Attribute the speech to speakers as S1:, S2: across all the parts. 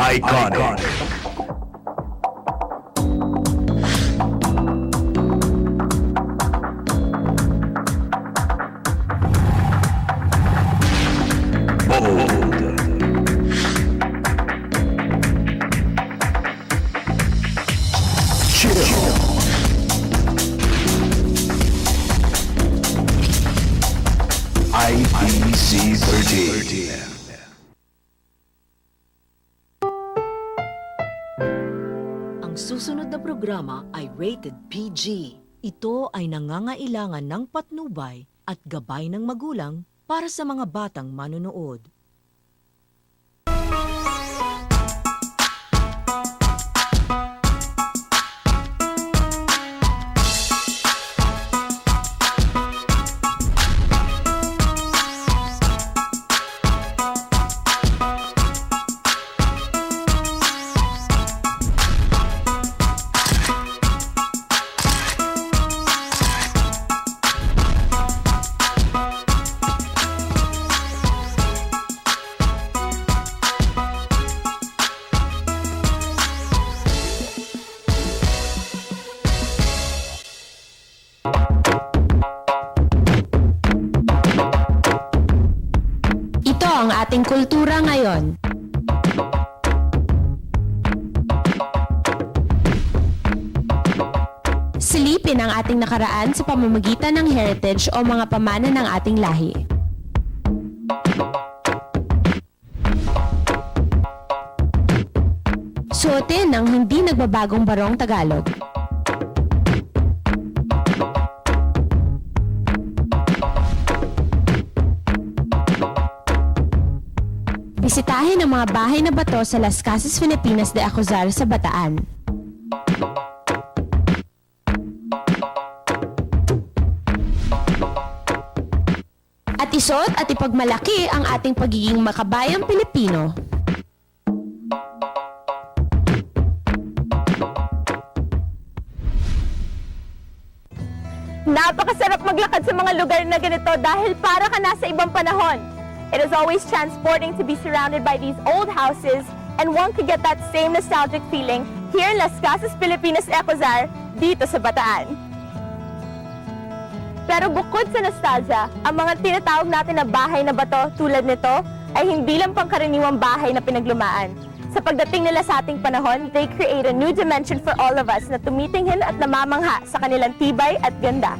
S1: Iconic. Bold. Chill. IPC 13.
S2: Ang susunod na programa ay rated PG. Ito ay nangangailangan ng patnubay at gabay ng magulang para sa mga batang manonood.
S3: Ito ang ating kultura ngayon. Silipin ang ating nakaraan sa pamamagitan ng heritage o mga pamana ng ating lahi. Suotin ang hindi nagbabagong barong Tagalog. Bisitahin ang mga bahay na bato sa Las Casas Filipinas de Acuzar sa Bataan. At isuot at ipagmalaki ang ating pagiging makabayang Pilipino.
S4: Napakasarap maglakad sa mga lugar na ganito dahil para ka nasa ibang panahon. It is always transporting to be surrounded by these old houses, and one could get that same nostalgic feeling here in Las Casas Filipinas, Ecozar, dito sa Bataan. Pero bukod sa nostalgia, ang mga tinatawag natin na bahay na bato tulad nito ay hindi lang pangkaraniwang bahay na pinaglumaan. Sa pagdating nila sa ating panahon, they create a new dimension for all of us na tumitingin at namamangha sa kanilang tibay at ganda.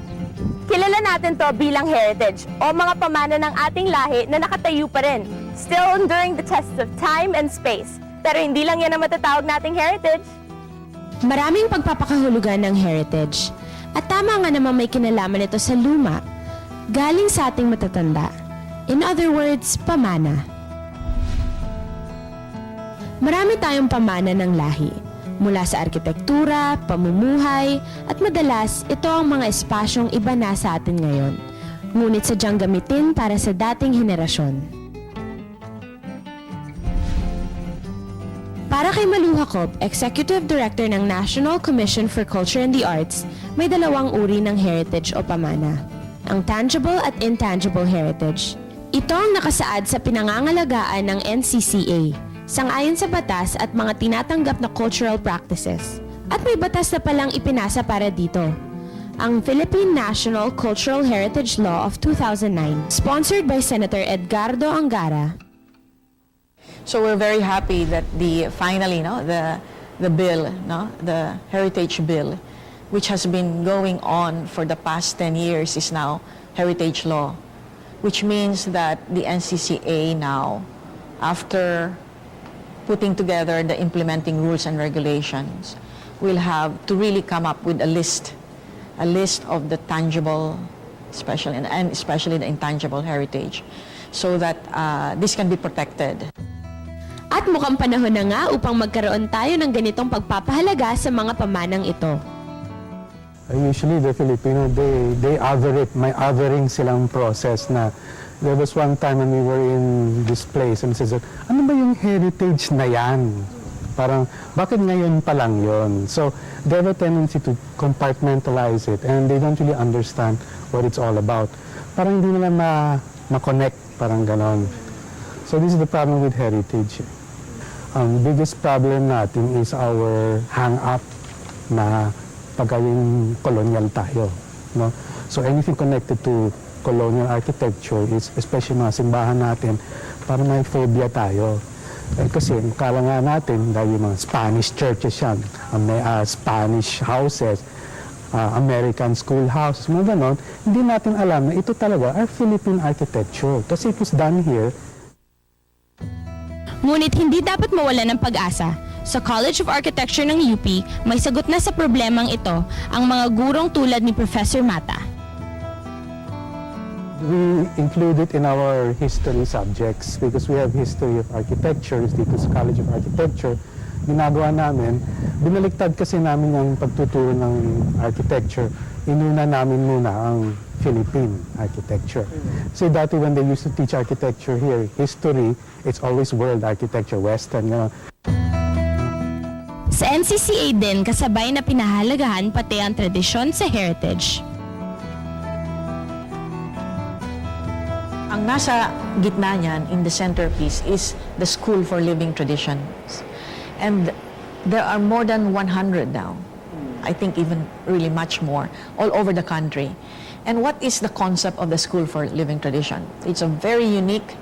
S4: Kilala natin to bilang heritage o mga pamana ng ating lahi na nakatayo pa rin, still enduring the tests of time and space. Pero hindi lang yan ang matatawag nating heritage.
S3: Maraming pagpapakahulugan ng heritage. At tama nga naman may kinalaman ito sa luma, galing sa ating matatanda. In other words, pamana. Marami tayong pamana ng lahi. Mula sa arkitektura, pamumuhay, at madalas ito ang mga espasyong iba na sa atin ngayon. Ngunit sadyang gamitin para sa dating henerasyon. Para kay Malu Jacob, Executive Director ng National Commission for Culture and the Arts, may dalawang uri ng heritage o pamana. Ang tangible at intangible heritage. Ito ang nakasaad sa pinangangalagaan ng NCCA, sangayon sa batas at mga tinatanggap na cultural practices. At may batas na palang ipinasa para dito. Ang Philippine National Cultural Heritage Law of 2009, sponsored by Senator Edgardo Angara.
S5: So we're very happy that finally the bill, the heritage bill, which has been going on for the past 10 years, is now heritage law, which means that the NCCA now, after putting together the implementing rules and regulations, will have to really come up with a list of the tangible, especially the intangible heritage, so that this can be protected.
S3: At mukhang panahon na nga upang magkaroon tayo ng ganitong pagpapahalaga sa mga pamanang ito.
S6: Usually the Filipino, they other it, may othering silang process na. There was one time when we were in this place and says, ano ba yung heritage na yan? Parang, bakit ngayon pa lang yun? So, they have a tendency to compartmentalize it and they don't really understand what it's all about. Parang hindi nila ma-connect, parang ganon. So, this is the problem with heritage. Ang biggest problem natin is our hang-up na pagiging colonial tayo. No? So anything connected to colonial architecture is, especially mga simbahan natin, para may phobia tayo. Kasi kala nga natin, dahil yung mga Spanish churches yan, may Spanish houses, American schoolhouses, mga ganon, hindi natin alam na ito talaga are Philippine architecture. Kasi it was done here.
S3: Ngunit hindi dapat mawala ng pag-asa. Sa College of Architecture ng UP, may sagot na sa problemang ito ang mga gurong tulad ni Professor Mata.
S6: We include it in our history subjects because we have history of architecture dito sa College of Architecture. Ginagawa namin, binaliktad kasi namin ang pagtuturo ng architecture. Inuna namin muna ang Philippine architecture. So dati when they used to teach architecture here, history, it's always world architecture, Western.
S3: Sa NCCA din, kasabay na pinahalagahan pati ang tradisyon sa heritage.
S5: Ang nasa gitna niyan, in the centerpiece, is the School for Living Traditions. And there are more than 100 now. I think even really much more, all over the country. And what is the concept of the School for Living Tradition? It's a very unique,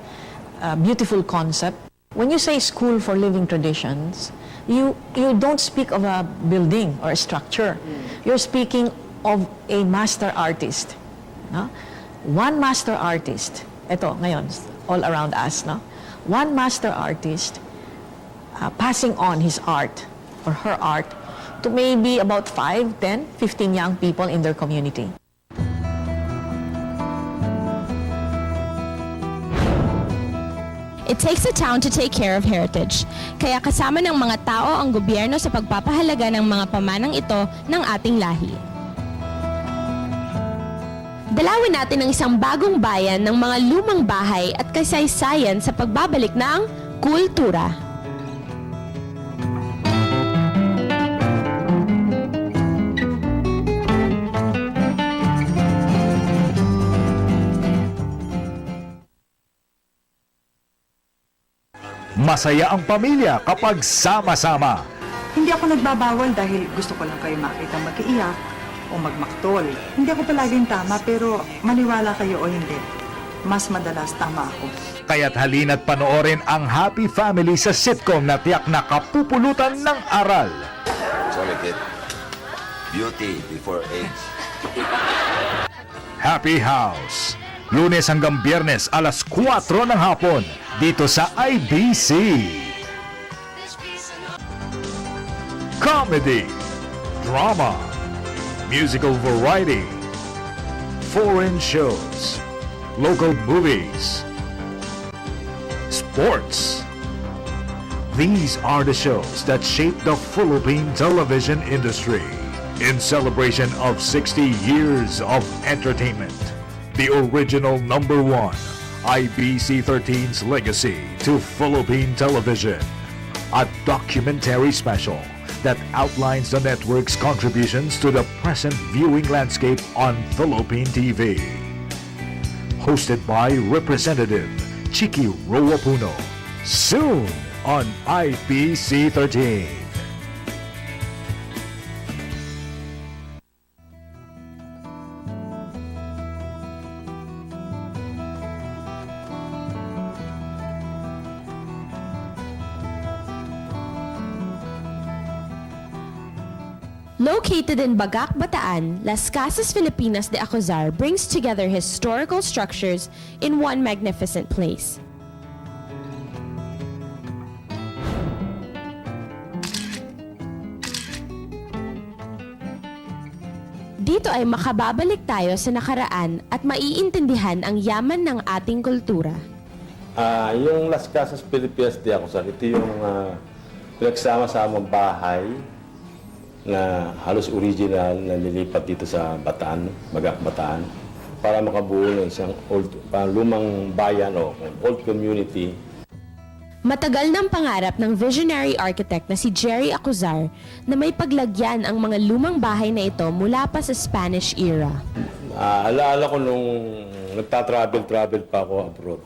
S5: beautiful concept. When you say School for Living Traditions, you don't speak of a building or a structure. You're speaking of a master artist. No? One master artist, ito ngayon, all around us, no? One master artist passing on his art or her art to maybe about 5, 10, 15 young people in their community.
S3: It takes a town to take care of heritage. Kaya kasama ng mga tao ang gobyerno sa pagpapahalaga ng mga pamanang ito ng ating lahi. Dalawin natin ang isang bagong bayan ng mga lumang bahay at kasaysayan sa pagbabalik ng Cooltura.
S1: Masaya ang pamilya kapag sama-sama.
S7: Hindi ako nagbabawal dahil gusto ko lang kayo makita mag-iiyak o magmaktol. Hindi ako palaging tama pero maniwala kayo o hindi, mas madalas tama ako.
S1: Kaya't halina't panoorin ang Happy Family sa sitcom na tiyak na kapupulutan ng aral.
S8: Sorry, kid. Beauty before age.
S1: Happy House. Lunes hanggang Biyernes alas 4 ng hapon dito sa IBC. Comedy, drama, musical variety, foreign shows, local movies, sports. These are the shows that shape the Philippine television industry. In celebration of 60 years of entertainment, the original #1, IBC 13's legacy to Philippine television. A documentary special that outlines the network's contributions to the present viewing landscape on Philippine TV. Hosted by Representative Chiki Roapuno. Soon on IBC 13.
S3: Located in Bagak, Bataan, Las Casas Filipinas de Acuzar brings together historical structures in one magnificent place. Dito ay makababalik tayo sa nakaraan at maiintindihan ang yaman ng ating kultura.
S9: Yung Las Casas Filipinas de Acuzar, ito yung pinagsama-samang bahay na halos original na nilipat dito sa Bataan, Bagak Bataan, para makabuo ng isang lumang bayan o old community.
S3: Matagal ng pangarap ng visionary architect na si Jerry Acuzar na may paglagyan ang mga lumang bahay na ito mula pa sa Spanish era.
S9: Alaala ko nung nagta-travel pa ako abroad.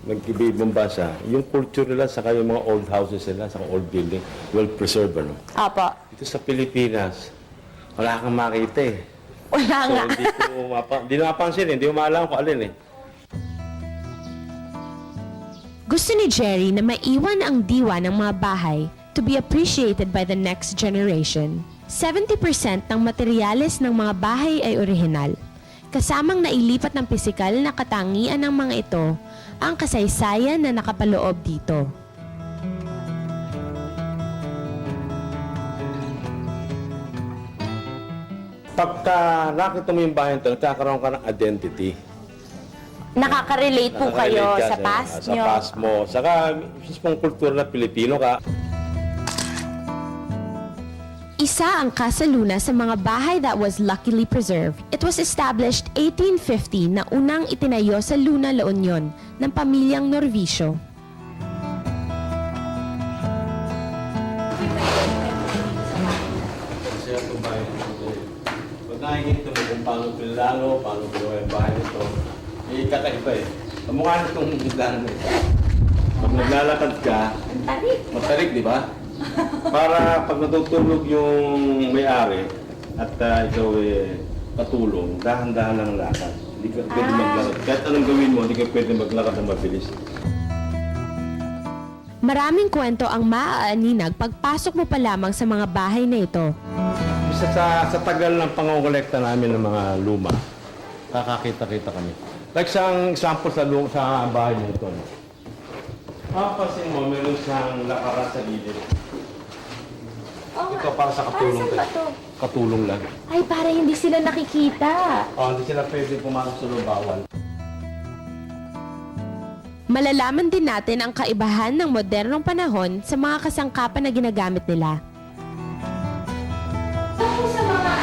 S9: nag-ibang bansa, yung culture nila, saka yung mga old houses nila, saka old building, well preserved, ano?
S4: Opo.
S9: Ito sa Pilipinas, wala kang makita eh.
S4: Wala
S9: So,
S4: nga.
S9: hindi ko napansin, hindi ko maalam kung alin eh.
S3: Gusto ni Jerry na maiwan ang diwa ng mga bahay to be appreciated by the next generation. 70% ng materyales ng mga bahay ay orihinal. Kasamang nailipat ng pisikal na katangian ng mga ito, ang kasaysayan na nakapaloob dito.
S9: Pagka nakita mo yung bahay ito, nagkakaroon ka ng identity.
S4: Nakaka-relate po kayo
S9: Nakaka-relate ka
S4: sa past
S9: sa
S4: nyo.
S9: past mo. Saka, mismong kultura na Pilipino ka.
S3: Isa ang Casa Luna sa mga bahay that was luckily preserved. It was established 1850 na unang itinayo sa Luna, La Union ng pamilyang Norvisio.
S9: Kasi itong bahay nito, pag nakikita mo kung paano pinlano, paano ginawa yung bahay nito, eh, kakaiba eh. Kamukha nitong daan eh. Pag naglalakad ka, matarik, di ba? Para pag natutulog yung may-ari at ikaw patulong, dahan-dahan lang lakad. Hindi ka pwede maglakad. Kahit anong gawin mo, hindi ka pwede maglakad ng mabilis.
S3: Maraming kwento ang maaaninag pagpasok mo pa lamang sa mga bahay na ito.
S9: Isa sa tagal ng pangongolekta namin ng mga luma, kakakita-kita kami. Like sa example sa bahay nito. Papasin mo, meron siyang lakaran sa gilid. Ito para sa katulong.
S4: Para saan ba to?
S9: Katulong lang.
S4: Ay, para hindi sila nakikita.
S9: Hindi sila pwede pumasok sa loob, bawal.
S3: Malalaman din natin ang kaibahan ng modernong panahon sa mga kasangkapan na ginagamit nila.
S4: Ako sa mga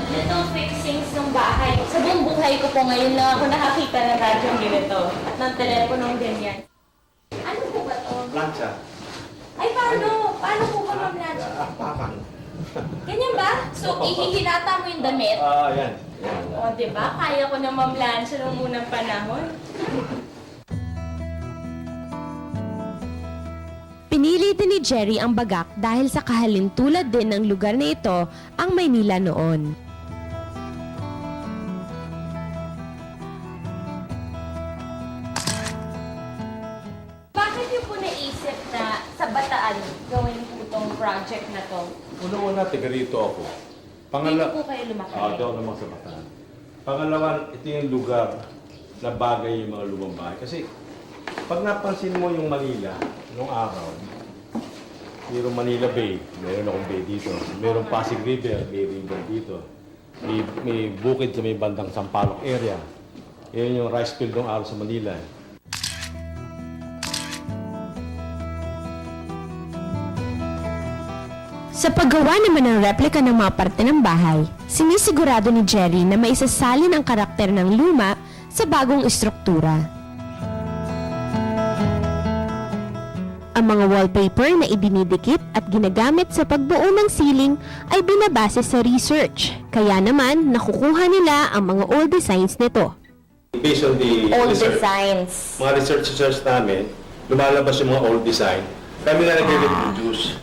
S4: little fixings ng bahay. Sa buong buhay ko po ngayon lang ako nakakita ng radyong ganito. Ng teleponong ganyan. Ano po ba to?
S9: Plancha.
S4: Ay, paano? Paano po ba mamlansya?
S9: Pakan.
S4: Ganyan ba? So, ihihinata mo yung damit?
S9: Yan.
S4: O, diba? Kaya ko na mamlansya nung unang panahon.
S3: Pinili din ni Jerry ang Bagak dahil sa kahalintulad din ng lugar na ito ang Maynila noon.
S4: Bakit yung po naisip na sa Bataan gawin po itong project na to?
S9: Una-una, tiga rito ako.
S4: Dito po kayo lumaki?
S9: Doon naman sa Bataan. Pangalawa, ito yung lugar na bagay yung mga lumang bahay. Kasi pag napansin mo yung Manila, nung araw, mayroong Manila Bay, mayroon akong bay dito. Mayroong Pasig River, may river dito. May bukid sa may bandang Sampaloc area. Yan yung rice field ng araw sa Manila.
S3: Sa paggawa naman ng replika ng mga parte ng bahay, sinisigurado ni Jerry na maisasalin ang karakter ng luma sa bagong estruktura. Ang mga wallpaper na idinidikit at ginagamit sa pagbuo ng ceiling ay binabase sa research. Kaya naman, nakukuha nila ang mga old designs nito.
S9: Based on the
S4: Old
S9: research,
S4: designs.
S9: mga research namin, lumalabas yung mga old design. Kami na nag-reproduce.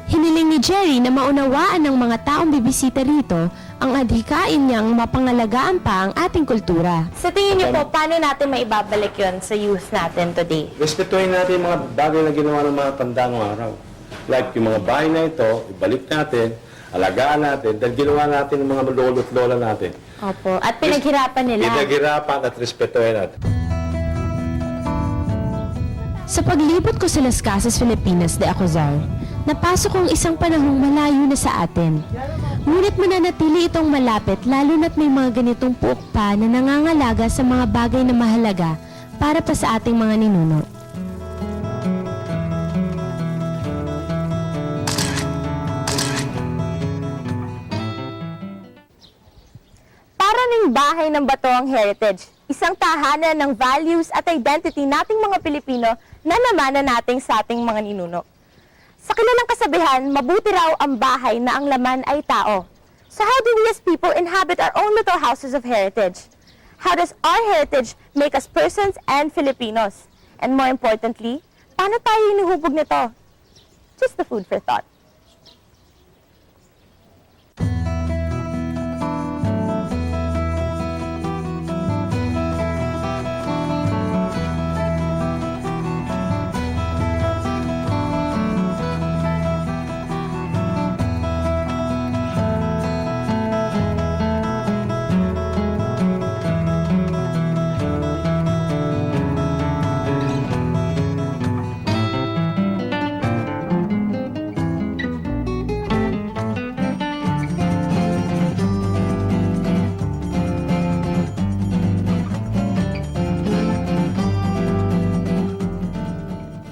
S3: Hiniling ni Jerry na maunawaan ng mga taong bibisita rito ang adhikain niyang mapangalagaan pa ang ating kultura.
S4: Sa tingin niyo po, paano natin maibabalik yon sa youth natin today?
S9: Respetuhin natin yung mga bagay na ginawa ng mga tanda ng araw. Like yung mga bahay na ito, ibalik natin, alagaan natin, dahil ginawa natin ng mga lolo't lola natin.
S4: Opo. At pinaghirapan nila.
S9: Pinaghirapan at respetuhin natin.
S3: Sa paglibot ko sa Las Casas, Filipinas de Acozar, napasok ang isang panahong malayo na sa atin. Ngunit mananatili itong malapit lalo na't may mga ganitong puok pa na nangangalaga sa mga bagay na mahalaga para pa sa ating mga ninuno.
S4: Para ng bahay ng bato ang heritage, isang tahanan ng values at identity nating mga Pilipino na namana nating sa ating mga ninuno. Sa kilalang kasabihan, mabuti raw ang bahay na ang laman ay tao. So how do we as people inhabit our own little houses of heritage? How does our heritage make us persons and Filipinos? And more importantly, paano tayo inuhubog nito? Just the food for thought.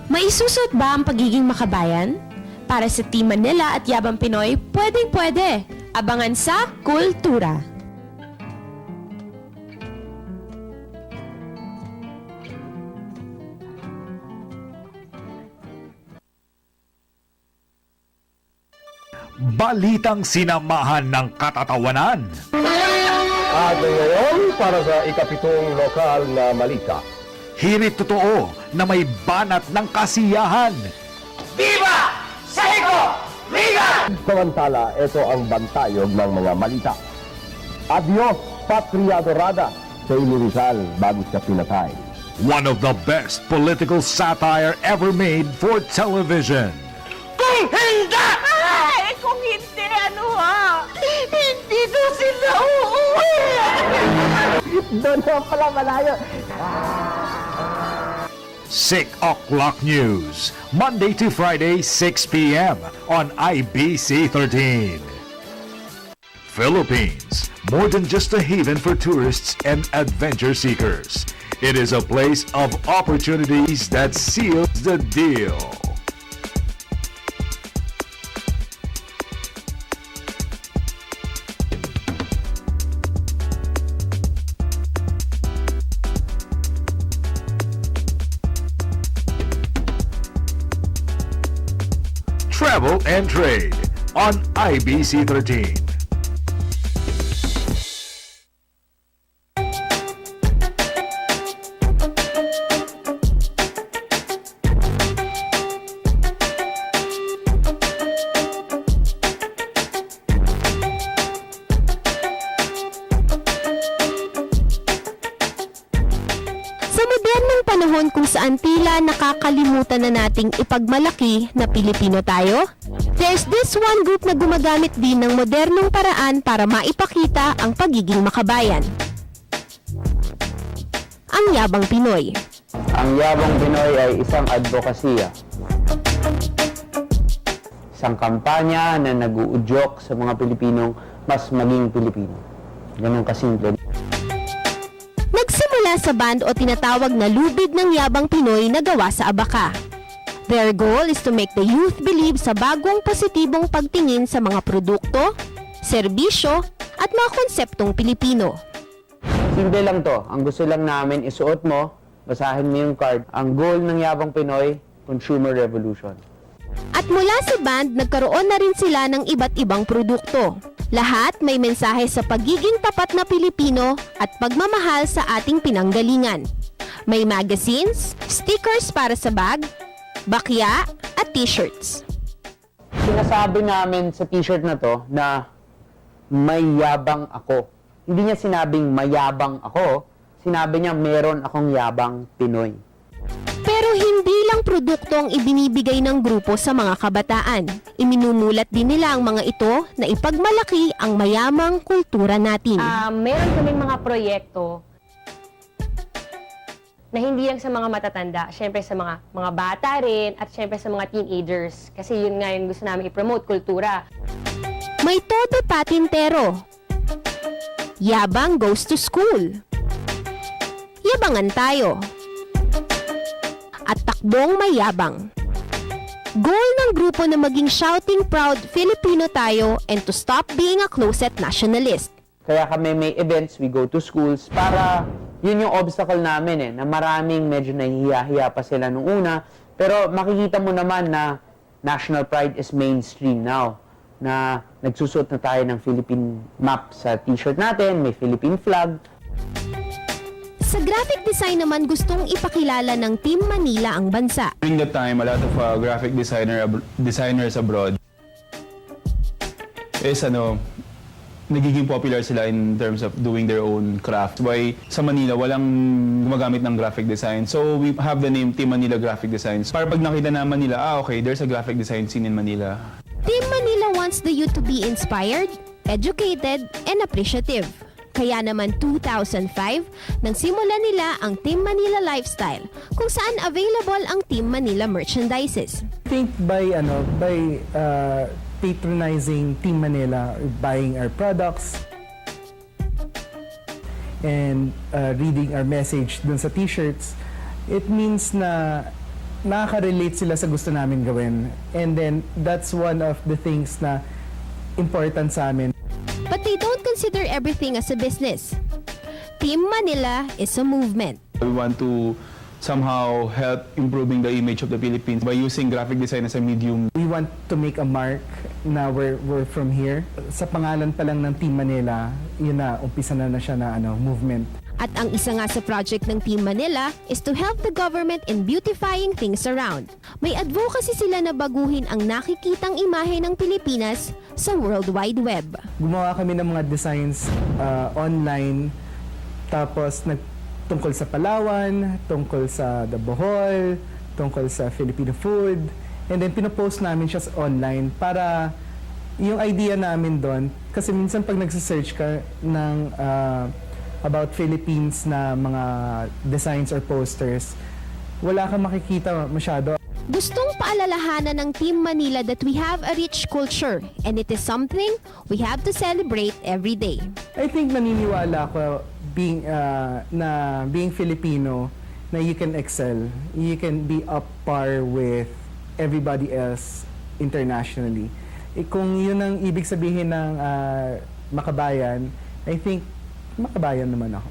S3: Maisusot ba ang pagiging makabayan? Para sa Team Manila at Yabang Pinoy, pwedeng-pwede. Abangan sa Cooltura.
S1: Balitang sinamahan ng katatawanan.
S10: At ngayon, para sa ikapitong lokal na malita.
S1: Hirit totoo na may banat ng kasiyahan.
S10: Samantala, ito ang bantayog ng mga malita. Adios, Patria Dorada, sa Rizal bago siya pinatay.
S1: One of the best political satire ever made for television.
S4: Ay, kung hindi, ano ha? Hindi to sila uuwi!
S10: Doon na pala malayo.
S1: 6 o'clock news, Monday to Friday, 6 p.m. on IBC 13. Philippines, more than just a haven for tourists and adventure seekers. It is a place of opportunities that seals the deal. Travel and Trade on IBC 13.
S3: Sa modernong panahon kung saan tila nakakalimutan na nating ipagmalaki na Pilipino tayo, there's this one group na gumagamit din ng modernong paraan para maipakita ang pagiging makabayan. Ang Yabang Pinoy.
S11: Ang Yabang Pinoy ay isang advokasya. Isang kampanya na nag-uudyok sa mga Pilipinong mas maging Pilipino. Ganun kasimple.
S3: Nagsimula sa band o tinatawag na lubid ng Yabang Pinoy na gawa sa abaka. Their goal is to make the youth believe sa bagong positibong pagtingin sa mga produkto, serbisyo, at mga konseptong Pilipino.
S11: Simple lang to. Ang gusto lang namin isuot mo, basahin mo yung card. Ang goal ng Yabang Pinoy, Consumer Revolution.
S3: At mula sa band, nagkaroon na rin sila ng iba't ibang produkto. Lahat may mensahe sa pagiging tapat na Pilipino at pagmamahal sa ating pinanggalingan. May magazines, stickers para sa bag, bakya, at t-shirts.
S11: Sinasabi namin sa t-shirt na to na may yabang ako. Hindi niya sinabing mayabang ako, sinabi niya meron akong yabang Pinoy.
S3: Pero hindi lang produkto ang ibinibigay ng grupo sa mga kabataan. Iminumulat din nila ang mga ito na ipagmalaki ang mayamang kultura natin.
S12: Meron kaming mga proyekto na hindi lang sa mga matatanda, syempre sa mga bata rin at syempre sa mga teenagers. Kasi yun nga yung gusto namin i-promote, kultura.
S3: May todo patintero. Yabang goes to school. Yabangan tayo. At takbong mayabang. Goal ng grupo na maging shouting proud Filipino tayo and to stop being a closet nationalist.
S11: Kaya kami may events, we go to schools para yun yung obstacle namin na maraming medyo nahihiya-hiya pa sila nung una. Pero makikita mo naman na national pride is mainstream now. na nagsusuot na tayo ng Philippine map sa t-shirt natin, may Philippine flag.
S3: Sa graphic design naman, gustong ipakilala ng Team Manila ang bansa.
S13: During that time, a lot of graphic designers abroad is nagiging popular sila in terms of doing their own craft. Why sa Manila, walang gumagamit ng graphic design. So we have the name Team Manila Graphic Designs. Para pag nakita naman nila, okay, there's a graphic design scene in Manila.
S3: Team Manila wants the youth to be inspired, educated, and appreciative. Kaya naman 2005, nang simulan nila ang Team Manila Lifestyle, kung saan available ang Team Manila merchandises.
S6: I think by patronizing Team Manila, buying our products, and reading our message dun sa t-shirts, it means na nakaka-relate sila sa gusto namin gawin. And then, that's one of the things na important sa amin.
S3: But they don't consider everything as a business. Team Manila is a movement.
S13: We want to somehow help improving the image of the Philippines by using graphic design as a medium.
S6: We want to make a mark na we're from here. Sa pangalan pa lang ng Team Manila, yun na, umpisa na siya na movement.
S3: At ang isa nga sa project ng Team Manila is to help the government in beautifying things around. May advocacy sila na baguhin ang nakikitang imahe ng Pilipinas sa World Wide Web.
S6: Gumawa kami ng mga designs online, tapos tungkol sa Palawan, tungkol sa the Bohol, tungkol sa Filipino food, and then pinopost namin siya online para yung idea namin doon, kasi minsan pag nagsisearch ka ng about Philippines na mga designs or posters, wala kang makikita masyado.
S3: Gustong paalalahanan ng Team Manila that we have a rich culture and it is something we have to celebrate every day.
S6: I think naniniwala ako being Filipino na you can excel. You can be up par with everybody else internationally. Kung yun ang ibig sabihin ng makabayan, I think makabayan naman ako.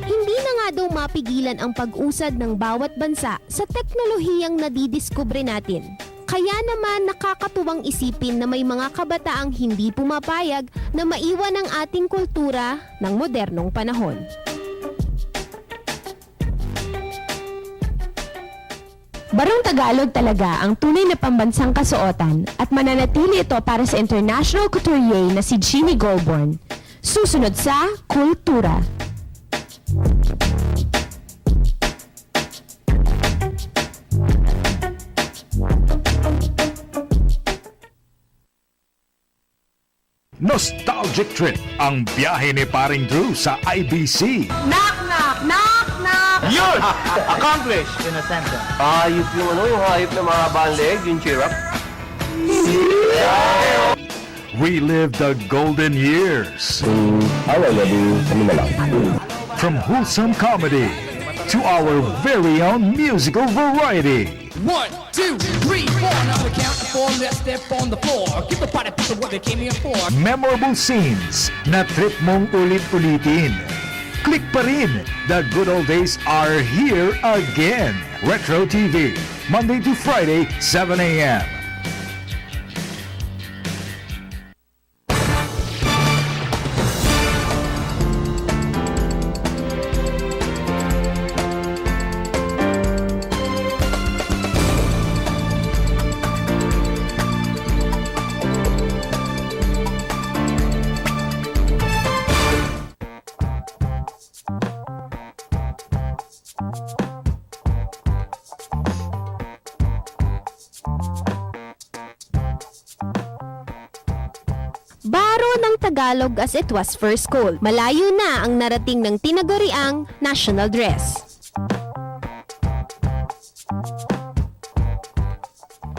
S3: Hindi na nga daw mapigilan ang pag-usad ng bawat bansa sa teknolohiyang nadidiskubre natin. Kaya naman nakakatuwang isipin na may mga kabataang hindi pumapayag na maiwan ang ating kultura ng modernong panahon. Barong Tagalog talaga ang tunay na pambansang kasuotan at mananatili ito para sa international couturier na si Jeannie Goulbourne. Susunod sa Cooltura.
S1: Nostalgic trip ang biyahe ni Paring Drew sa IBC.
S7: Knock, knock, knock, knock!
S11: Yun! Accomplished in a sentence.
S10: Ayop yung yung hayop na mahaba ang leg, yung cheer up.
S1: Relive the golden years. From wholesome comedy to our very own musical variety.
S14: 1, 2, 3, 4. Now we count to 4. Let's step on the floor. Give the party people what they came here for.
S1: Memorable scenes na trip mong ulit-ulitin. Click pa rin. The good old days are here again. Retro TV, Monday to Friday, 7 a.m.
S3: Baro ng Tagalog as it was first called. Malayo na ang narating ng tinaguriang national dress.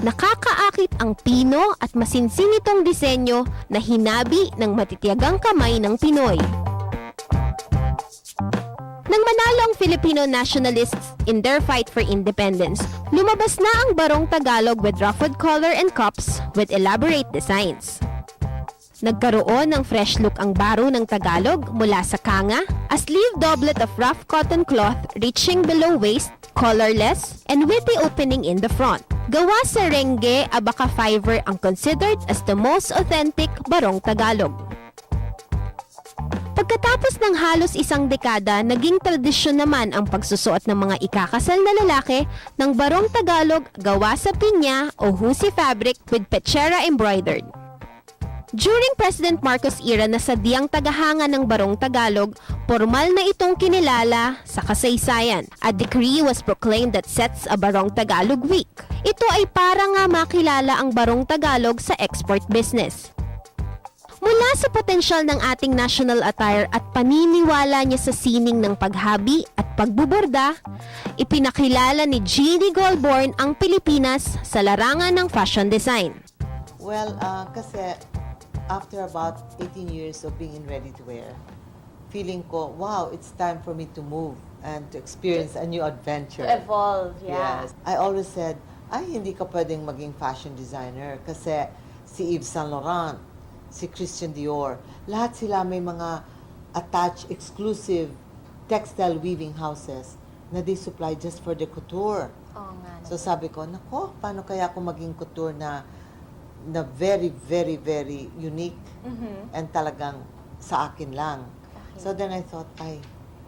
S3: Nakakaakit ang pino at masinsin itong disenyo na hinabi ng matitiyagang kamay ng Pinoy. Nang manalo ang Filipino nationalists in their fight for independence, lumabas na ang barong Tagalog with ruffled collar and cuffs with elaborate designs. Nagkaroon ng fresh look ang baro ng Tagalog mula sa kanga, a sleeve doublet of rough cotton cloth reaching below waist, collarless, and with the opening in the front. Gawa sa Renge, Abaca Fiber ang considered as the most authentic barong Tagalog. Pagkatapos ng halos isang dekada, naging tradisyon naman ang pagsusuot ng mga ikakasal na lalaki ng barong Tagalog gawa sa pinya o husi fabric with pechera embroidered. During President Marcos era na sadyang tagahanga ng barong Tagalog, formal na itong kinilala sa kasaysayan. A decree was proclaimed that sets a Barong Tagalog Week. Ito ay para nga makilala ang barong Tagalog sa export business. Mula sa potensyal ng ating national attire at paniniwala niya sa sining ng paghabi at pagbuborda, ipinakilala ni Jeannie Goldborn ang Pilipinas sa larangan ng fashion design.
S15: Well, kasi after about 18 years of being in ready-to-wear, feeling ko, wow, it's time for me to move and to experience a new adventure.
S4: To evolve, yeah.
S15: Yes. I always said, ay, hindi ka pwedeng maging fashion designer kasi si Yves Saint Laurent, si Christian Dior, lahat sila may mga attached, exclusive textile weaving houses na they supply just for the couture.
S4: Oo nga.
S15: So sabi ko, nako, paano kaya ako maging couture na very, very, very unique and talagang sa akin lang. Okay. So then I thought, ay,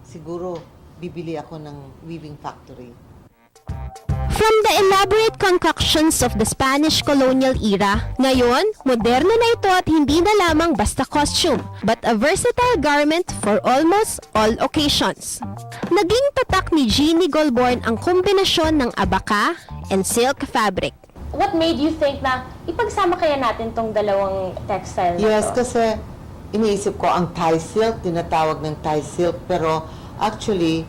S15: siguro bibili ako ng weaving factory.
S3: From the elaborate concoctions of the Spanish colonial era, ngayon, moderno na ito at hindi na lamang basta costume, but a versatile garment for almost all occasions. Naging tatak ni Jeannie Goldborn ang kombinasyon ng abaca and silk fabric.
S4: What made you think na ipagsama kaya natin tong dalawang textile na
S15: Yes,
S4: to?
S15: kasi iniisip ko ang Thai silk, tinatawag ng Thai silk, pero actually,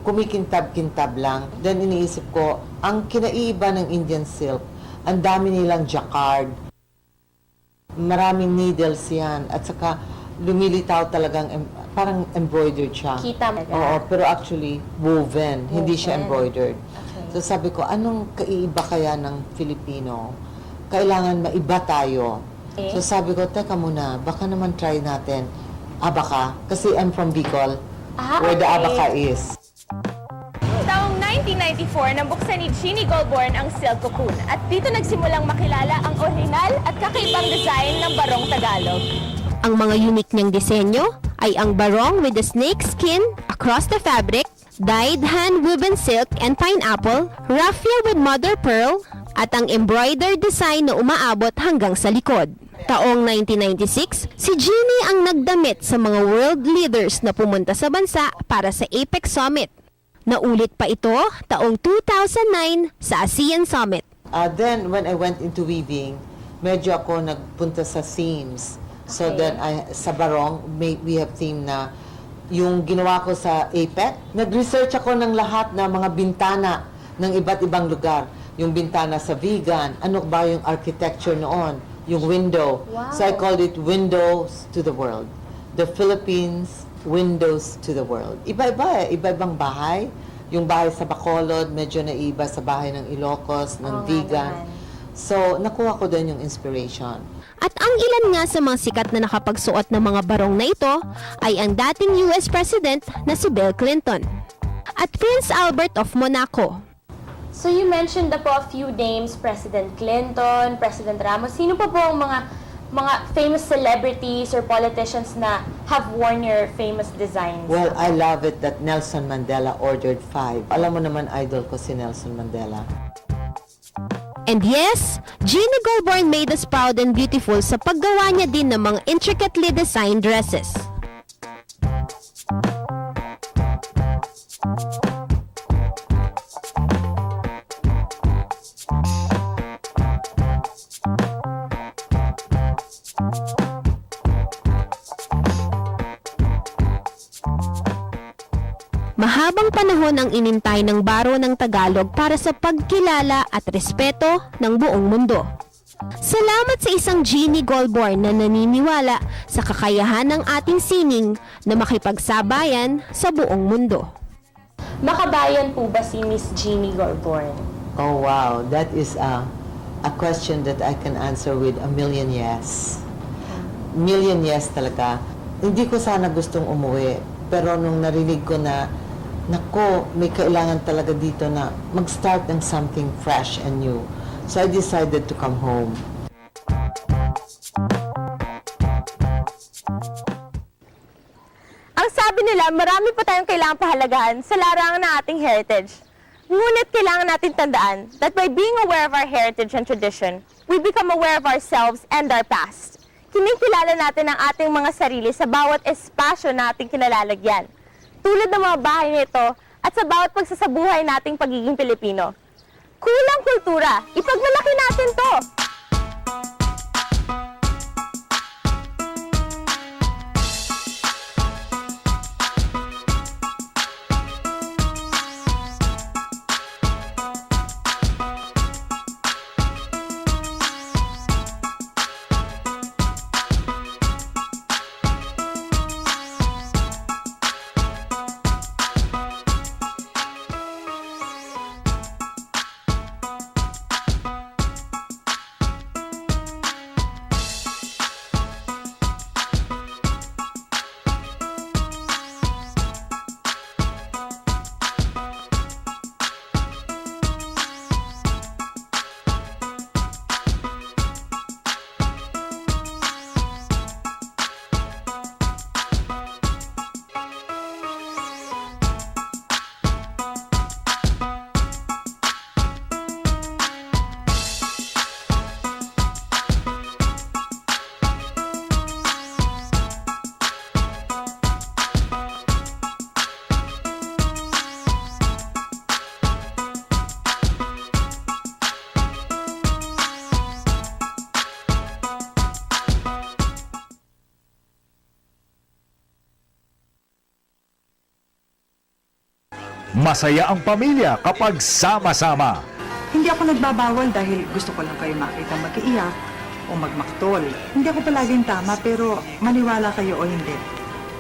S15: kumikintab-kintab lang. Then iniisip ko, ang kinaiba ng Indian silk, ang dami nilang jacquard, maraming needles yan, at saka lumilitaw talagang, parang embroidered siya.
S4: Kita mo.
S15: Oo, pero actually, woven, hindi siya embroidered. So sabi ko, anong kaiiba kaya ng Filipino? Kailangan maiba tayo.
S4: Okay.
S15: So sabi ko, teka muna, baka naman try natin abaca. Kasi I'm from Bicol, where the abaca is.
S4: Taong 1994, nabuksan ni Jeannie Goldborn ang Silk Cocoon. At dito nagsimulang makilala ang original at kakaibang design ng barong Tagalog.
S3: Ang mga unique niyang disenyo ay ang barong with the snake skin across the fabric, dyed hand-woven silk and pineapple, raffia with mother pearl, at ang embroidered design na umaabot hanggang sa likod. Taong 1996, si Jeannie ang nagdamit sa mga world leaders na pumunta sa bansa para sa APEC Summit. Naulit pa ito taong 2009 sa ASEAN Summit.
S15: Then, when I went into weaving, medyo ako nagpunta sa themes. So then, sa barong, we have theme na yung ginawa ko sa APEC, nag-research ako ng lahat ng mga bintana ng iba't ibang lugar. Yung bintana sa vegan, ano ba yung architecture noon, yung window.
S4: Wow.
S15: So I called it Windows to the World. The Philippines, Windows to the World. Iba-iba iba-ibang bahay. Yung bahay sa Bacolod, medyo naiba sa bahay ng Ilocos, ng vegan. So, nakuha ko din yung inspiration.
S3: At ang ilan nga sa mga sikat na nakapagsuot ng mga barong na ito ay ang dating US President na si Bill Clinton at Prince Albert of Monaco.
S4: So you mentioned na po a few names, President Clinton, President Ramos. Sino pa po ang mga famous celebrities or politicians na have worn your famous designs?
S15: Well, I love it that Nelson Mandela ordered 5. Alam mo naman, idol ko si Nelson Mandela.
S3: And yes, Jeannie Goldborn made us proud and beautiful sa paggawa niya din ng mga intricately designed dresses. Mahabang panahon ang inintay ng baro ng Tagalog para sa pagkilala at respeto ng buong mundo. Salamat sa isang Jeannie Goldborn na naniniwala sa kakayahan ng ating sining na makipagsabayan sa buong mundo.
S4: Makabayan po ba si Miss Jeannie Goldborn?
S15: Oh, wow. That is a question that I can answer with a million yes. Million yes talaga. Hindi ko sana gustong umuwi, pero nung narinig ko na nako, may kailangan talaga dito na mag-start ng something fresh and new. So I decided to come home.
S4: Ang sabi nila, marami pa tayong kailangang pahalagahan sa larangan ng ating heritage. Ngunit kailangan natin tandaan that by being aware of our heritage and tradition, we become aware of ourselves and our past. Kinikilala natin ang ating mga sarili sa bawat espasyo na ating kinalalagyan, tulad ng mga bahay nito at sa bawat pagsasabuhay nating pagiging Pilipino. Kulang kultura, ipagmalaki natin to!
S1: Masaya ang pamilya kapag sama-sama.
S7: Hindi ako nagbabawal dahil gusto ko lang kayo makita mag-iiyak o magmaktol. Hindi ako palaging tama pero maniwala kayo o hindi,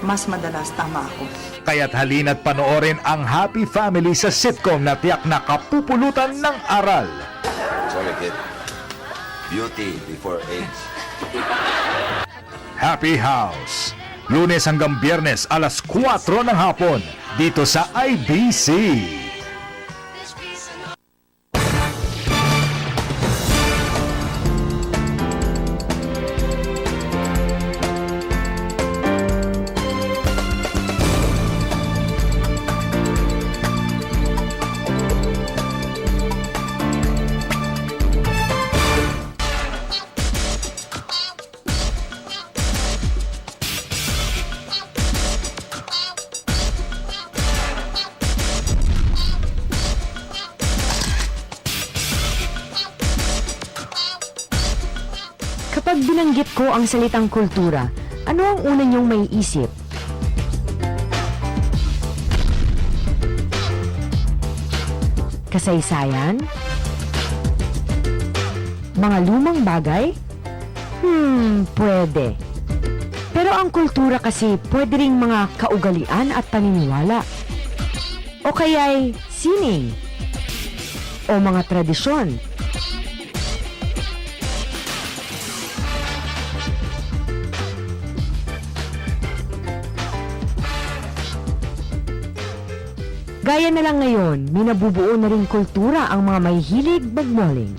S7: mas madalas tama ako.
S1: Kaya't halina't panoorin ang Happy Family sa sitcom na tiyak na kapupulutan ng aral.
S8: Sorry, kid. Beauty before age.
S1: Happy House. Lunes hanggang Biyernes alas 4 ng hapon dito sa IBC.
S2: Kapag binanggit ko ang salitang kultura, ano ang una niyong may isip? Kasaysayan? Mga lumang bagay? Pwede. Pero ang kultura kasi pwede ring mga kaugalian at paniniwala. O kaya'y sining. O mga tradisyon. Gaya na lang ngayon, minabubuo na rin kultura ang mga may hilig magmoling.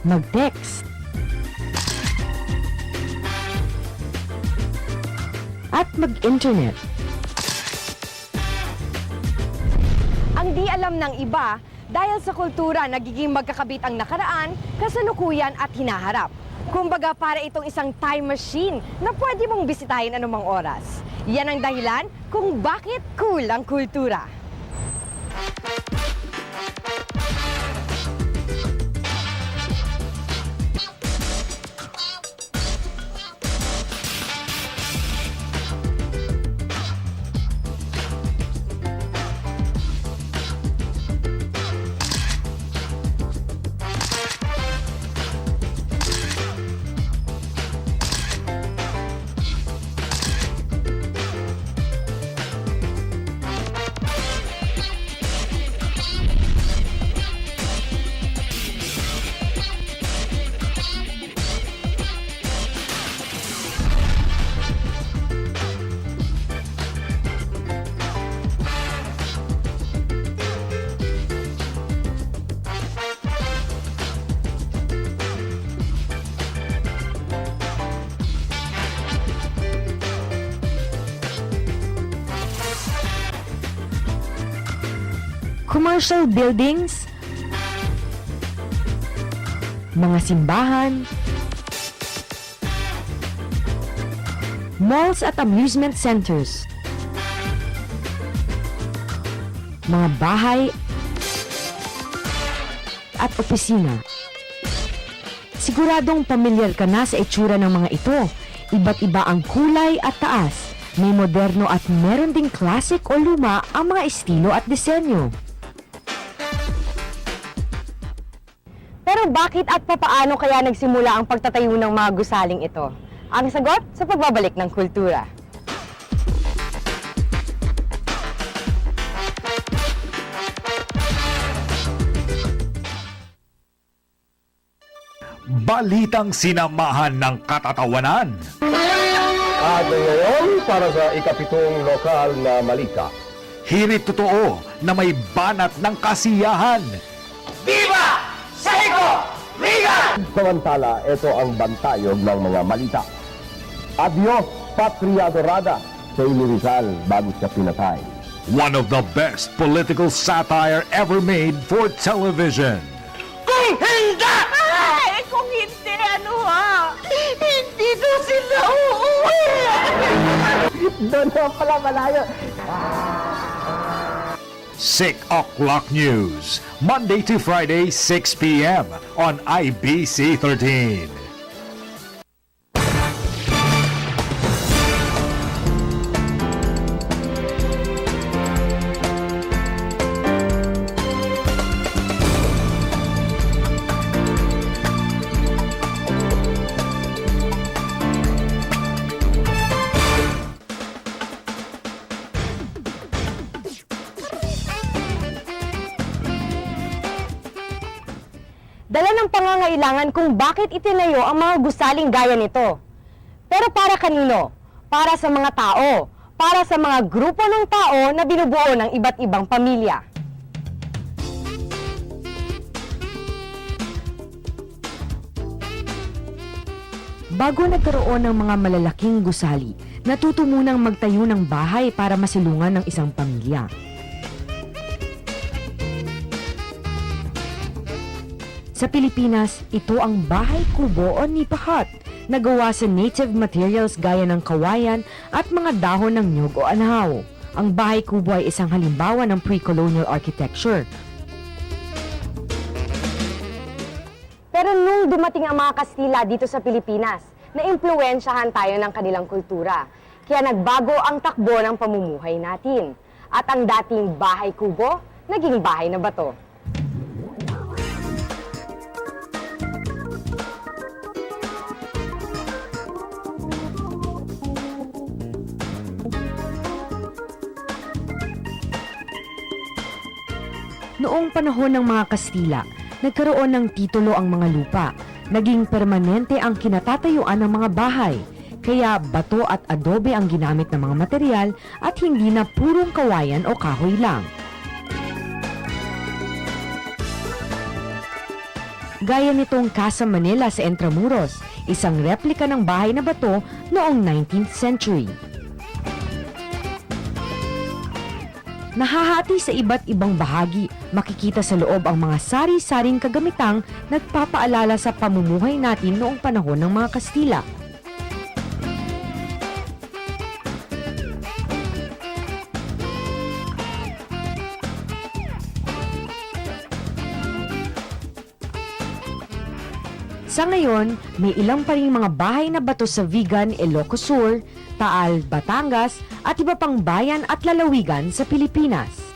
S2: Mag-text. At mag-internet.
S16: Ang di alam ng iba, dahil sa kultura nagiging magkakabit ang nakaraan, kasalukuyan at hinaharap. Kumbaga para itong isang time machine na pwede mong bisitahin anumang oras. Yan ang dahilan kung bakit cool ang kultura.
S2: commercial buildings, mga simbahan, malls at amusement centers, mga bahay at opisina. Siguradong pamilyar ka na sa itsura ng mga ito. Iba't iba ang kulay at taas. May moderno at meron ding classic o luma ang mga estilo at disenyo.
S16: Pero bakit at papaano kaya nagsimula ang pagtatayo ng mga gusaling ito? Ang sagot sa pagbabalik ng kultura.
S1: Balitang sinamahan ng katatawanan.
S10: At ngayon, para sa ikapitong lokal na malita.
S1: Hirit totoo na may banat ng kasiyahan.
S14: Viva Seiko Liga!
S10: Samantala, ito ang bantayog ng mga malita. Adios, Patria Dorada, sa Rizal bago siya pinatay.
S1: One of the best political satire ever made for television.
S14: Kung hindi! Ay, kung hindi, ano ha? Hindi to sila uuwi!
S10: Doon na pala malayo.
S1: 6 o'clock news, Monday to Friday, 6 p.m. on IBC 13.
S16: Dala ng pangangailangan kung bakit itinayo ang mga gusaling gaya nito. Pero para kanino? Para sa mga tao. Para sa mga grupo ng tao na binubuo ng iba't ibang pamilya.
S2: Bago nagkaroon ng mga malalaking gusali, natuto munang magtayo ng bahay para masilungan ng isang pamilya. Sa Pilipinas, ito ang bahay kubo o nipa hut na gawa sa native materials gaya ng kawayan at mga dahon ng nyug o anhaw. Ang bahay kubo ay isang halimbawa ng pre-colonial architecture.
S16: Pero nung dumating ang mga Kastila dito sa Pilipinas, naimpluwensyahan tayo ng kanilang kultura. Kaya nagbago ang takbo ng pamumuhay natin. At ang dating bahay kubo, naging bahay na bato.
S2: Noong panahon ng mga Kastila, nagkaroon ng titulo ang mga lupa. Naging permanente ang kinatatayuan ng mga bahay. Kaya bato at adobe ang ginamit ng mga material at hindi na purong kawayan o kahoy lang. Gaya nitong Casa Manila sa Intramuros, isang replika ng bahay na bato noong 19th century. Nahahati sa iba't ibang bahagi, makikita sa loob ang mga sari-saring kagamitang nagpapaalala sa pamumuhay natin noong panahon ng mga Kastila. Sa ngayon, may ilang pa ring mga bahay na bato sa Vigan, Ilocos Sur, Taal, Batangas at iba pang bayan at lalawigan sa Pilipinas.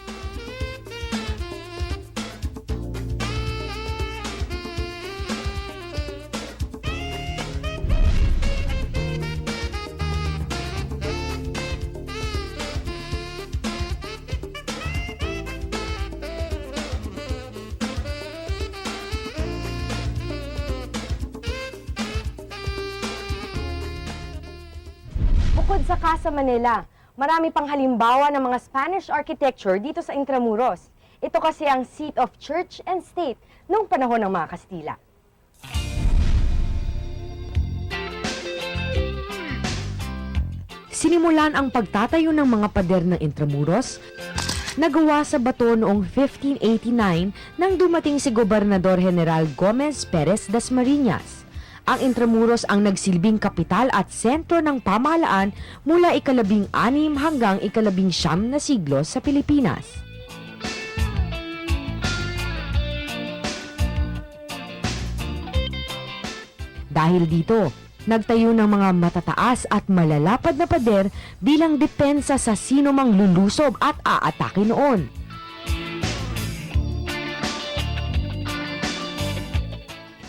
S16: Bukod sa Casa Manila, marami pang halimbawa ng mga Spanish architecture dito sa Intramuros. Ito kasi ang seat of church and state noong panahon ng mga Kastila.
S2: Sinimulan ang pagtatayo ng mga pader ng Intramuros nagawa sa bato noong 1589 nang dumating si Gobernador General Gomez Perez Dasmariñas. Ang Intramuros ang nagsilbing kapital at sentro ng pamahalaan mula ika-16 hanggang ika-19 na siglo sa Pilipinas. Dahil dito, nagtayo ng mga matataas at malalapad na pader bilang depensa sa sino mang lulusob at aatake noon.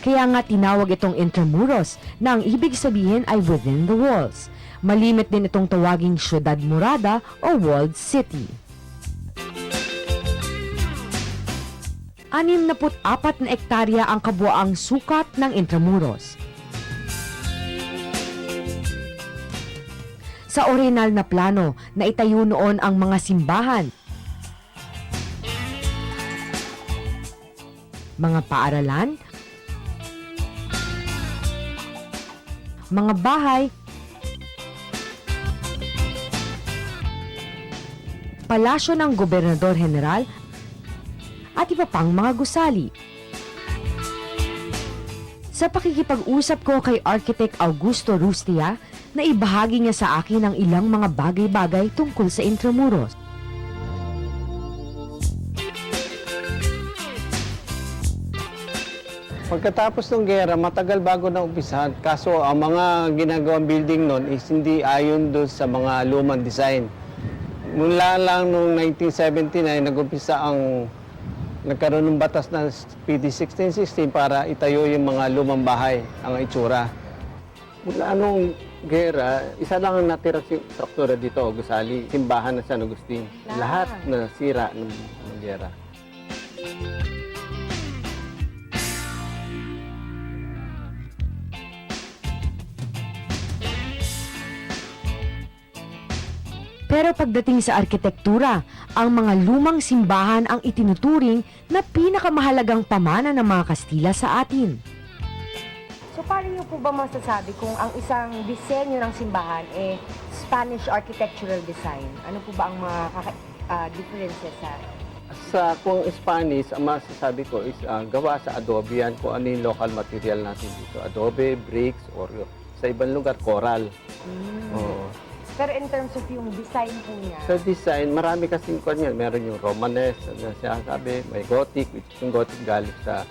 S2: Kaya nga tinawag itong Intramuros na ang ibig sabihin ay within the walls. Malimit din itong tawaging Ciudad Morada o Walled City. 64 na ektarya ang kabuoang sukat ng Intramuros. Sa orihinal na plano na itayo noon ang mga simbahan, mga paaralan, mga bahay, palasyo ng Gobernador General, at iba pang mga gusali. Sa pakikipag-usap ko kay Architect Augusto Rustia, na ibahagi niya sa akin ang ilang mga bagay-bagay tungkol sa Intramuros.
S11: Pagkatapos ng gera, matagal bago na umpisahan. Kaso ang mga ginagawang building noon is hindi ayon doon sa mga lumang design. Mula lang noong 1979, nag-umpisa nagkaroon ng batas na PD 1616 para itayo yung mga lumang bahay, ang itsura. Mula nung gera, isa lang ang natira struktura dito, gusali, simbahan ng San Agustin. Lahat na sira ng gera.
S2: Pero pagdating sa arkitektura, ang mga lumang simbahan ang itinuturing na pinakamahalagang pamana ng mga Kastila sa atin.
S16: So paano niyo po ba masasabi kung ang isang disenyo ng simbahan Spanish architectural design? Ano po ba ang mga differences sa...
S11: Kung Spanish, ang masasabi ko is gawa sa adobe yan, kung ano yung local material natin dito. Adobe, bricks, or sa ibang lugar, coral. Oo.
S16: Pero in terms of yung design po niya?
S11: Sa design, marami kasing kanya. Meron yung Romanesque, na sinasabi, may Gothic, which yung Gothic galing sa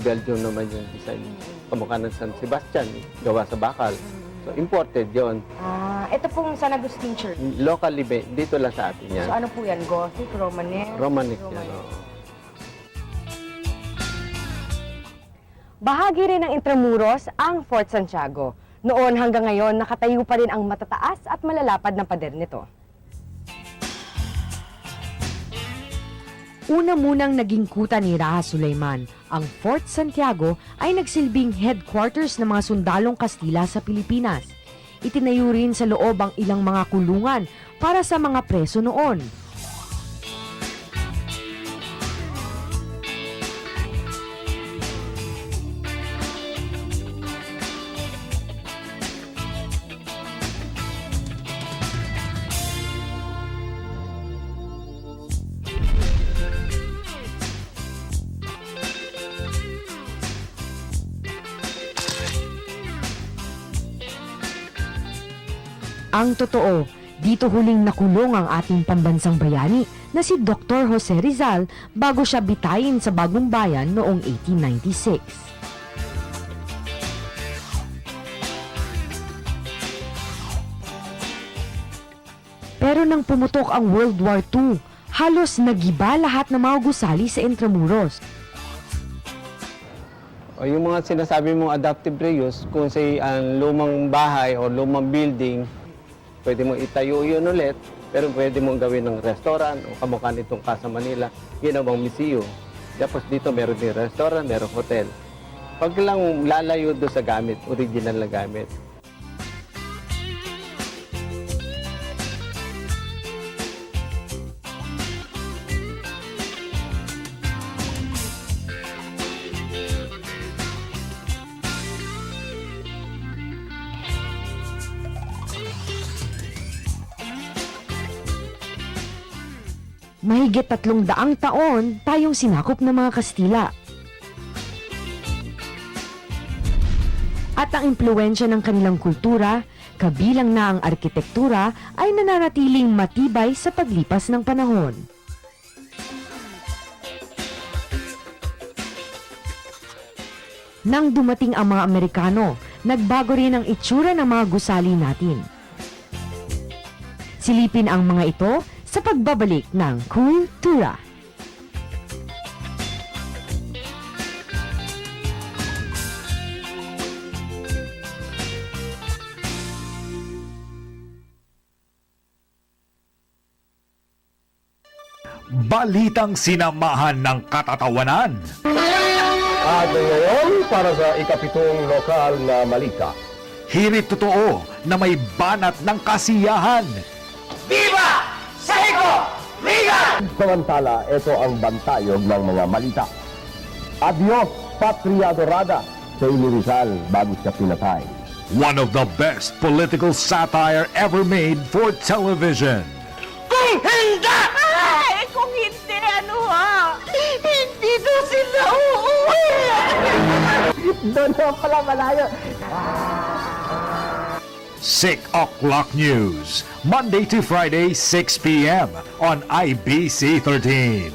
S11: Belgium naman yung design. Kamukha ng San Sebastian, gawa sa bakal. So, imported yon.
S16: Ito pong San Agustin Church?
S11: Locally, dito lang sa atin yan.
S16: So, ano po yan? Gothic, Romanesque?
S11: Romanesque yan, oo.
S16: Bahagi rin ng Intramuros ang Fort Santiago. Noon hanggang ngayon, nakatayo pa rin ang matataas at malalapad na pader nito.
S2: Una munang naging kuta ni Raja Sulaiman, ang Fort Santiago ay nagsilbing headquarters ng mga sundalong Kastila sa Pilipinas. Itinayo rin sa loob ang ilang mga kulungan para sa mga preso noon. Ang totoo, dito huling nakulong ang ating pambansang bayani na si Dr. Jose Rizal bago siya bitayin sa Bagong Bayan noong 1896. Pero nang pumutok ang World War II, halos nagiba lahat ng mga gusali sa Intramuros.
S11: O yung mga sinasabi mong adaptive reuse, kung say ang lumang bahay o lumang building, pwede mong itayo yun ulit, pero pwede mong gawin ng restaurant o kamukha nitong Casa Manila, ginawang museum. Tapos dito meron din restaurant, meron hotel. Pag lang lalayo doon sa gamit, original na gamit.
S2: Mahigit 300 taon tayong sinakop ng mga Kastila. At ang impluwensya ng kanilang kultura, kabilang na ang arkitektura, ay nananatiling matibay sa paglipas ng panahon. Nang dumating ang mga Amerikano, nagbago rin ang itsura ng mga gusali natin. Silipin ang mga ito sa pagbabalik ng Cooltura.
S1: Balitang sinamahan ng katatawanan.
S10: At ngayon, para sa ikapitong lokal na malita.
S1: Hirit totoo na may banat ng kasiyahan.
S14: Viva! Sahiko! Liga!
S10: Samantala, ito ang bantayog ng mga malita. Adios, Patria Dorada, sa Rizal bago siya pinatay.
S1: One of the best political satire ever made for television.
S14: Kung hindi! Ay, kung hindi, ano ha? Hindi daw sila uuwi!
S10: Doon na pala malayo.
S1: 6 o'clock news, Monday to Friday, 6 p.m. on IBC 13.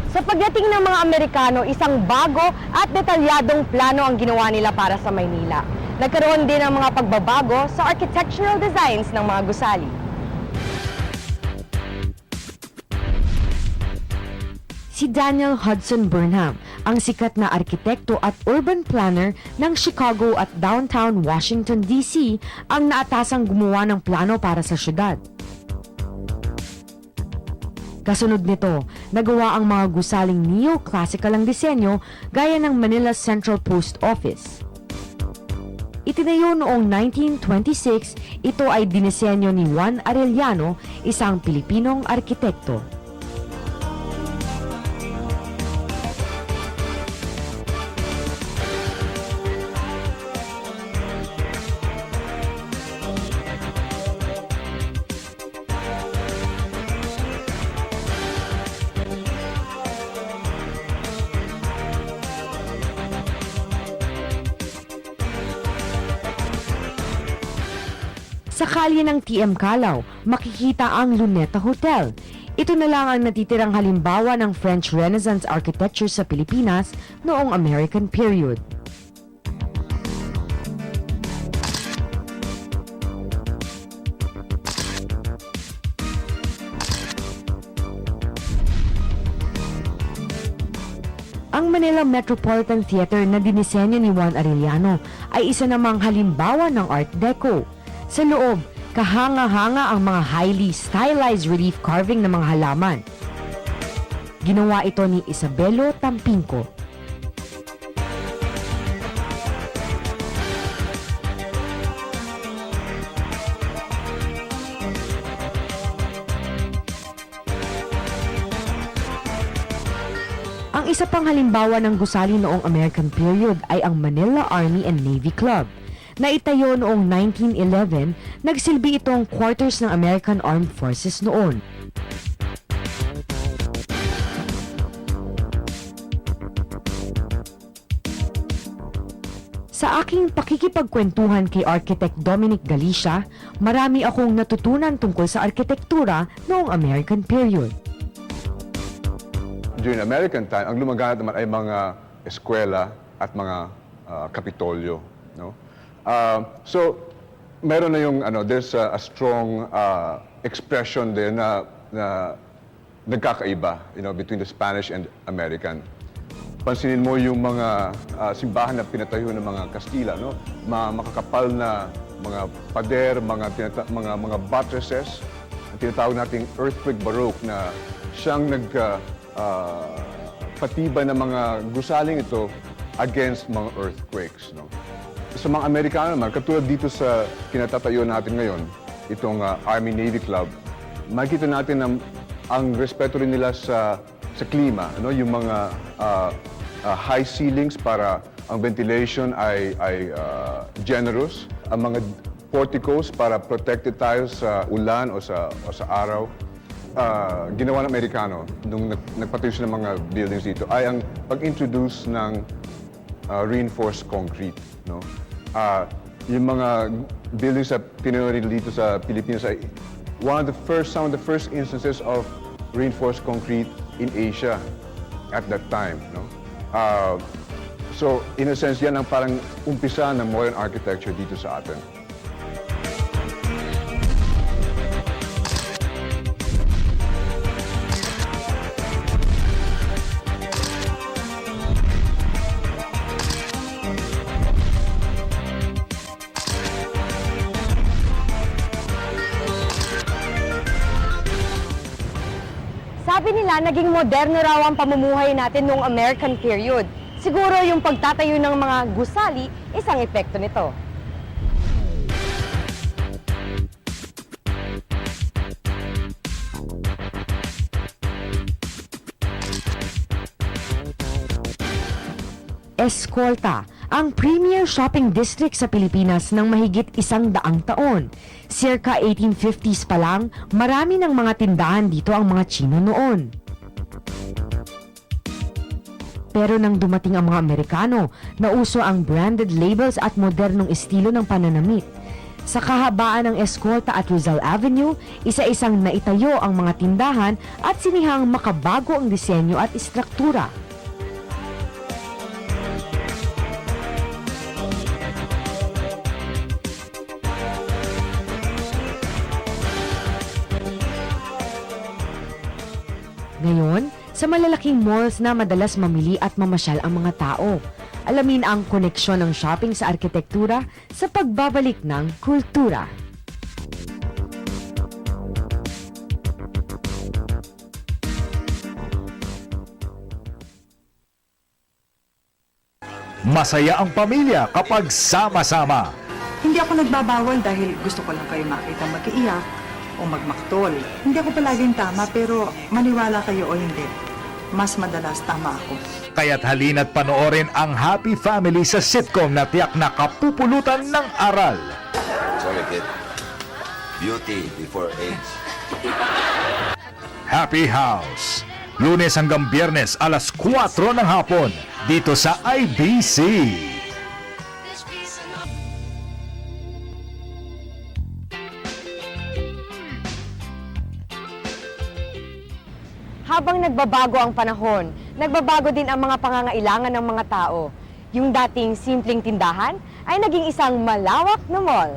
S16: Sa pagdating ng mga Amerikano, isang bago at detalyadong plano ang ginawa nila para sa Maynila. Nagkaroon din ng mga pagbabago sa architectural designs ng mga gusali.
S2: Si Daniel Hudson Burnham, ang sikat na arkitekto at urban planner ng Chicago at downtown Washington, D.C., ang naatasang gumawa ng plano para sa syudad. Kasunod nito, nagawa ang mga gusaling neo-classical ang disenyo gaya ng Manila Central Post Office. Itinayo noong 1926, ito ay dinisenyo ni Juan Arellano, isang Pilipinong arkitekto. Sa kalye ng TM Calaw, makikita ang Luneta Hotel. Ito na lang ang natitirang halimbawa ng French Renaissance architecture sa Pilipinas noong American period. Ang Manila Metropolitan Theater na dinisenyo ni Juan Arellano ay isa namang halimbawa ng Art Deco. Sa loob, kahanga-hanga ang mga highly stylized relief carving ng mga halaman. Ginawa ito ni Isabelo Tampinco. Ang isa pang halimbawa ng gusali noong American period ay ang Manila Army and Navy Club. Naitayo noong 1911, nagsilbi itong quarters ng American Armed Forces noon. Sa aking pakikipagkwentuhan kay Architect Dominic Galicia, marami akong natutunan tungkol sa arkitektura noong American period.
S17: During American time, ang lumaganap naman ay mga eskwela at mga kapitolyo, no? So, meron na yung, there's a strong expression there na nagkakaiba, between the Spanish and American. Pansinin mo yung mga simbahan na pinatayo ng mga Kastila, no? Makakapal na mga pader, mga buttresses, ang tinatawag nating earthquake baroque na siyang patibay ng mga gusaling ito against mga earthquakes. No? Sa mga Amerikano naman, katulad dito sa kinatatayo natin ngayon, itong Army-Navy Club, makikita natin na ang respeto rin nila sa klima, ano? Yung mga high ceilings para ang ventilation ay generous, ang mga porticos para protected tayo sa ulan o sa araw. Ginawa ng Amerikano nung nagpatayo siya ng mga buildings dito ay ang pag-introduce ng reinforced concrete. No? Yung mga buildings na tinayo rin dito sa Pilipinas ay some of the first instances of reinforced concrete in Asia at that time. No? So, in a sense, yan ang parang umpisa ng modern architecture dito sa atin.
S16: Sabi nila, naging moderno raw ang pamumuhay natin noong American period. Siguro yung pagtatayo ng mga gusali, isang epekto nito.
S2: Escolta, ang premier shopping district sa Pilipinas ng mahigit 100 taon. Circa 1850s pa lang, marami ng mga tindahan dito ang mga Chino noon. Pero nang dumating ang mga Amerikano, nauso ang branded labels at modernong estilo ng pananamit. Sa kahabaan ng Escolta at Rizal Avenue, isa-isang naitayo ang mga tindahan at sinihang makabago ang disenyo at istruktura. Ngayon, sa malalaking malls na madalas mamili at mamasyal ang mga tao, alamin ang koneksyon ng shopping sa arkitektura sa pagbabalik ng kultura.
S1: Masaya ang pamilya kapag sama-sama.
S7: Hindi ako nagbabawal dahil gusto ko lang kayo makita mag-iiyak o magmaktol. Hindi ako palaging tama pero maniwala kayo o hindi, mas madalas tama ako.
S1: Kaya't halina't panoorin ang Happy Family sa sitcom na tiyak na kapupulutan ng aral.
S8: Sorry, kid. Beauty before age.
S1: Happy House. Lunes hanggang Biyernes alas 4 ng hapon dito sa IBC.
S16: Habang nagbabago ang panahon, nagbabago din ang mga pangangailangan ng mga tao. Yung dating simpleng tindahan ay naging isang malawak na mall.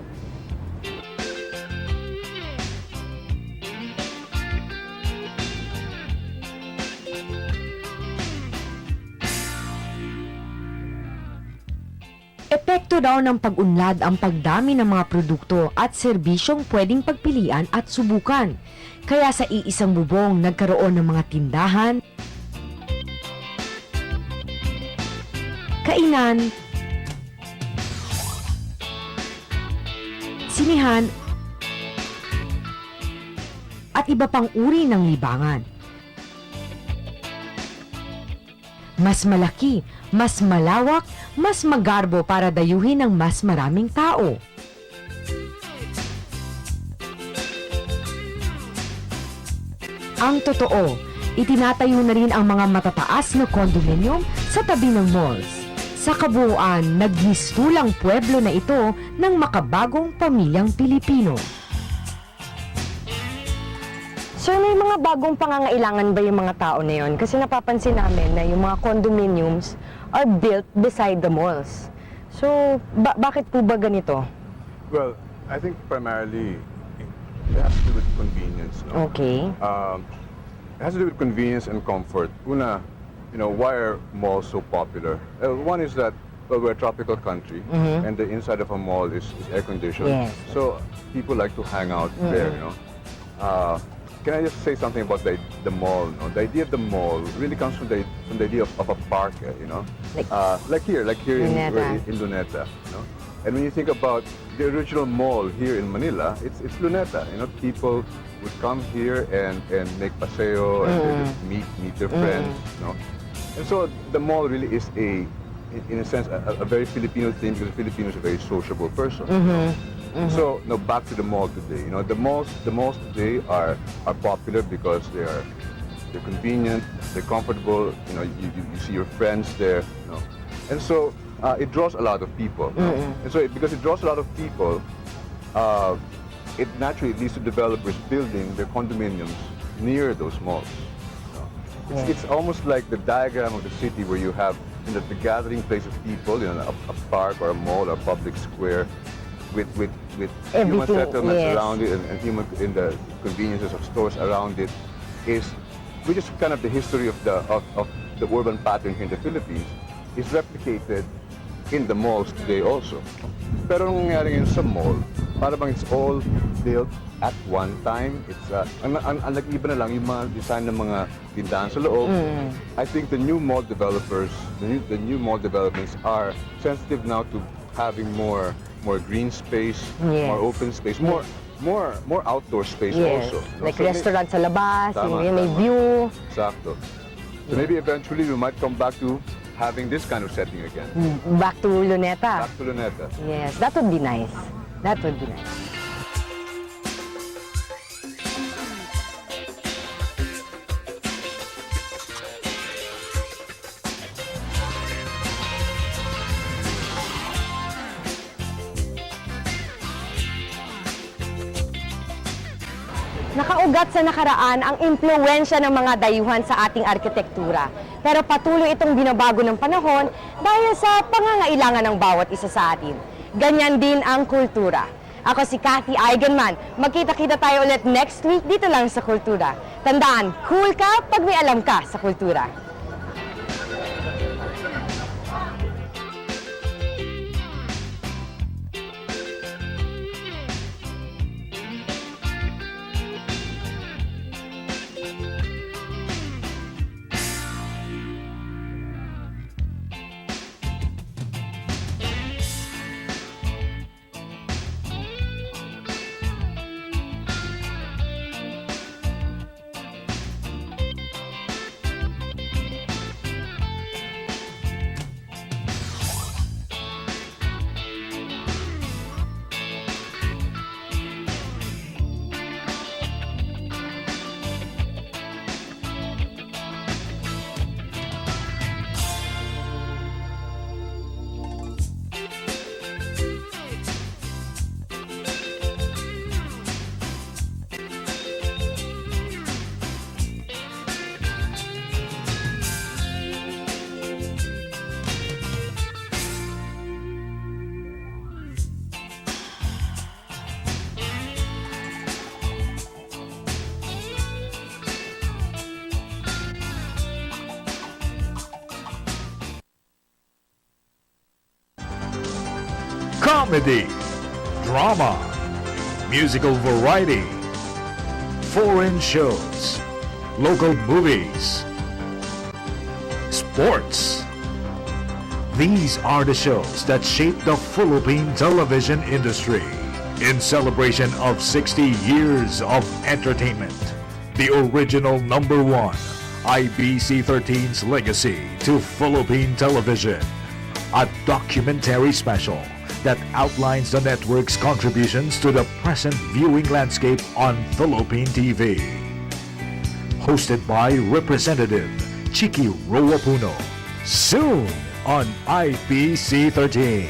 S2: Epekto daw ng pag-unlad ang pagdami ng mga produkto at serbisyong pwedeng pagpilian at subukan. Kaya sa iisang bubong nagkaroon ng mga tindahan, kainan, sinihan, at iba pang uri ng libangan. Mas malaki, mas malawak, mas magarbo para dayuhin ng mas maraming tao. Ang totoo, itinatayo na rin ang mga matataas na condominium sa tabi ng malls. Sa kabuuan, nagmistulang pueblo na ito ng makabagong pamilyang Pilipino.
S16: Sir, may mga bagong pangangailangan ba yung mga tao na yun? Kasi napapansin namin na yung mga condominiums are built beside the malls. So, bakit po ba ganito?
S17: Well, I think primarily it has to do with convenience. No?
S16: Okay.
S17: It has to do with convenience and comfort. Una, why are malls so popular? One is that, well, we're a tropical country, and the inside of a mall is air-conditioned.
S16: Yes.
S17: So people like to hang out there, can I just say something about the mall? No? The idea of the mall really comes from the idea of a park, you know? Like here in Luneta. You know? And when you think about the original mall here in Manila, it's Luneta. You know, people would come here and make paseo and they just meet their friends. You know? And so the mall really is in a sense, a very Filipino thing because Filipinos are a very sociable person. So now back to the mall today. You know, the malls today are popular because they're convenient, they're comfortable. You know, you see your friends there. You know, and so it draws a lot of people. You know? And so because it draws a lot of people, it naturally leads to developers building their condominiums near those malls. You know? It's almost like the diagram of the city where you have the gathering place of people, you know, a park or a mall or a public square with human settlements around it and human in the conveniences of stores around it, which is kind of the history of the urban pattern here in the Philippines, is replicated in the malls today also. Pero ang nangyayari ngayon sa mall, para bang it's all built at one time. It's ang nag-iba na lang yung mga design ng mga tindahan sa loob. I think the new mall developers, the new mall developments are sensitive now to having more green space, more open space, more outdoor space also.
S16: Like restaurant sa labas, may view.
S17: Exacto. So maybe eventually we might come back to having this kind of setting again.
S16: Back to Luneta.
S17: Back to Luneta.
S16: Yes, that would be nice. That would be nice. Nakaugat sa nakaraan ang impluwensya ng mga dayuhan sa ating arkitektura. Pero patuloy itong binabago ng panahon dahil sa pangangailangan ng bawat isa sa atin. Ganyan din ang kultura. Ako si Cathy Eigenman. Magkita-kita tayo ulit next week dito lang sa Cooltura. Tandaan, cool ka pag may alam ka sa kultura.
S1: Comedy, drama, musical variety, foreign shows, local movies, sports. These are the shows that shape the Philippine television industry. In celebration of 60 years of entertainment, the original #1, IBC 13's legacy to Philippine television. A documentary special that outlines the network's contributions to the present viewing landscape on Philippine TV. Hosted by Representative Chiki Roapuno. Soon on IBC 13.